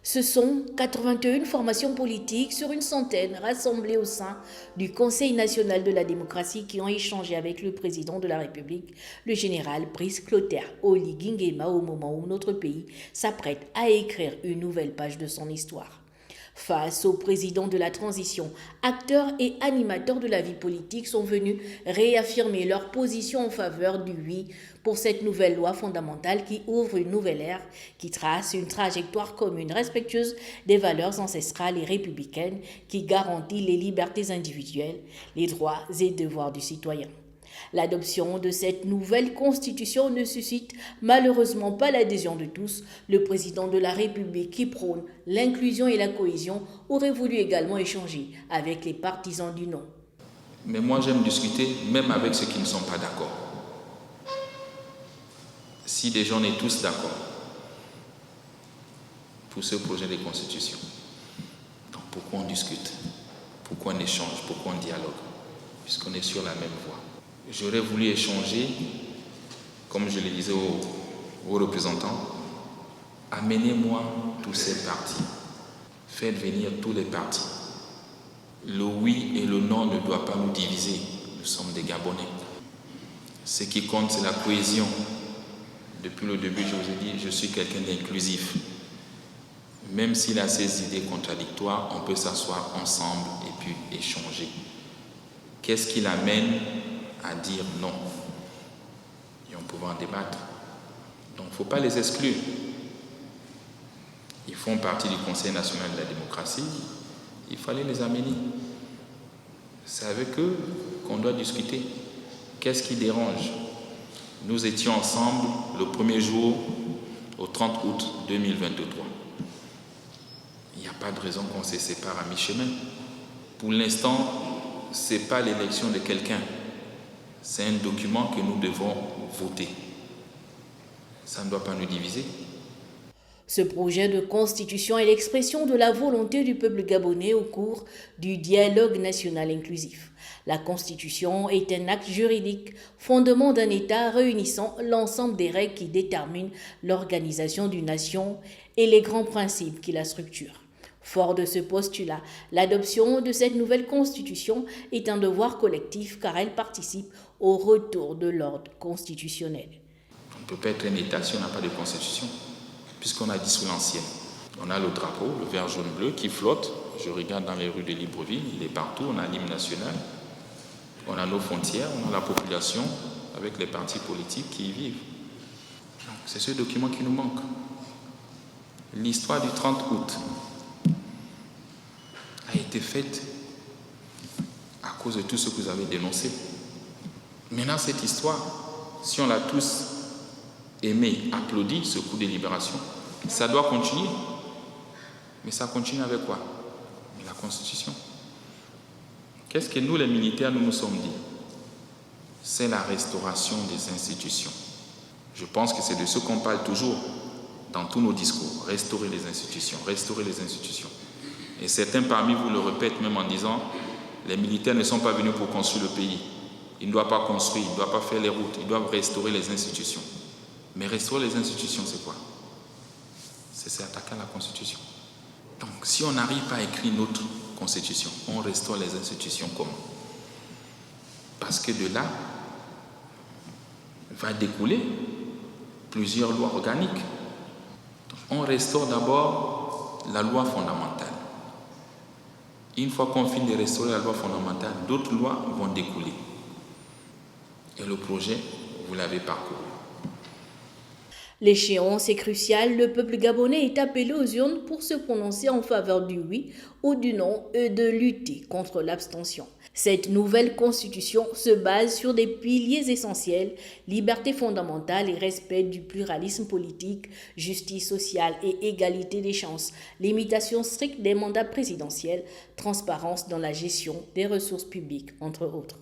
Ce sont 81 formations politiques sur une centaine rassemblées au sein du Conseil national de la démocratie qui ont échangé avec le président de la République, le général Brice Clotaire Oligui Nguema, au moment où notre pays s'apprête à écrire une nouvelle page de son histoire. Face au président de la transition, acteurs et animateurs de la vie politique sont venus réaffirmer leur position en faveur du oui pour cette nouvelle loi fondamentale qui ouvre une nouvelle ère, qui trace une trajectoire commune respectueuse des valeurs ancestrales et républicaines, qui garantit les libertés individuelles, les droits et devoirs du citoyen. L'adoption de cette nouvelle constitution ne suscite malheureusement pas l'adhésion de tous. Le président de la République, qui prône l'inclusion et la cohésion, aurait voulu également échanger avec les partisans du non. Mais moi, j'aime discuter même avec ceux qui ne sont pas d'accord. Si déjà on est tous d'accord pour ce projet de constitution, donc pourquoi on discute? Pourquoi on échange? Pourquoi on dialogue? Puisqu'on est sur la même voie. J'aurais voulu échanger, comme je le disais aux représentants, amenez-moi tous ces partis, faites venir tous les partis. Le oui et le non ne doivent pas nous diviser, nous sommes des Gabonais. Ce qui compte, c'est la cohésion. Depuis le début, je vous ai dit, je suis quelqu'un d'inclusif. Même s'il a ses idées contradictoires, on peut s'asseoir ensemble et puis échanger. Qu'est-ce qui l'amène à dire non? Et on peut en débattre. Donc, il ne faut pas les exclure. Ils font partie du Conseil national de la démocratie. Il fallait les amener. C'est avec eux qu'on doit discuter. Qu'est-ce qui dérange? Nous étions ensemble le premier jour au 30 août 2023. Il n'y a pas de raison qu'on se sépare à mi-chemin. Pour l'instant, ce n'est pas l'élection de quelqu'un. C'est un document que nous devons voter. Ça ne doit pas nous diviser. Ce projet de constitution est l'expression de la volonté du peuple gabonais au cours du dialogue national inclusif. La constitution est un acte juridique, fondement d'un État réunissant l'ensemble des règles qui déterminent l'organisation d'une nation et les grands principes qui la structurent. Fort de ce postulat, l'adoption de cette nouvelle constitution est un devoir collectif car elle participe au retour de l'ordre constitutionnel. On ne peut pas être un État si on n'a pas de constitution, puisqu'on a dissous l'ancienne. On a le drapeau, le vert, jaune, bleu, qui flotte. Je regarde dans les rues de Libreville, il est partout. On a l'hymne national, on a nos frontières, on a la population avec les partis politiques qui y vivent. Donc, c'est ce document qui nous manque. L'histoire du 30 août a été faite à cause de tout ce que vous avez dénoncé. Maintenant, cette histoire, si on l'a tous aimé, applaudi, ce coup de libération, ça doit continuer. Mais ça continue avec quoi? La Constitution. Qu'est-ce que nous, les militaires, nous sommes dit? C'est la restauration des institutions. Je pense que c'est de ce qu'on parle toujours dans tous nos discours. Restaurer les institutions, restaurer les institutions. Et certains parmi vous le répètent même en disant les militaires ne sont pas venus pour construire le pays. Ils ne doivent pas construire, ils ne doivent pas faire les routes, ils doivent restaurer les institutions. Mais restaurer les institutions, c'est quoi? C'est s'attaquer à la Constitution. Donc, si on n'arrive pas à écrire notre Constitution, on restaure les institutions comment? Parce que de là va découler plusieurs lois organiques. Donc, on restaure d'abord la loi fondamentale. Une fois qu'on finit de restaurer la loi fondamentale, d'autres lois vont découler. Et le projet, vous l'avez parcouru. L'échéance est cruciale, le peuple gabonais est appelé aux urnes pour se prononcer en faveur du oui ou du non et de lutter contre l'abstention. Cette nouvelle constitution se base sur des piliers essentiels, liberté fondamentale et respect du pluralisme politique, justice sociale et égalité des chances, limitation stricte des mandats présidentiels, transparence dans la gestion des ressources publiques, entre autres.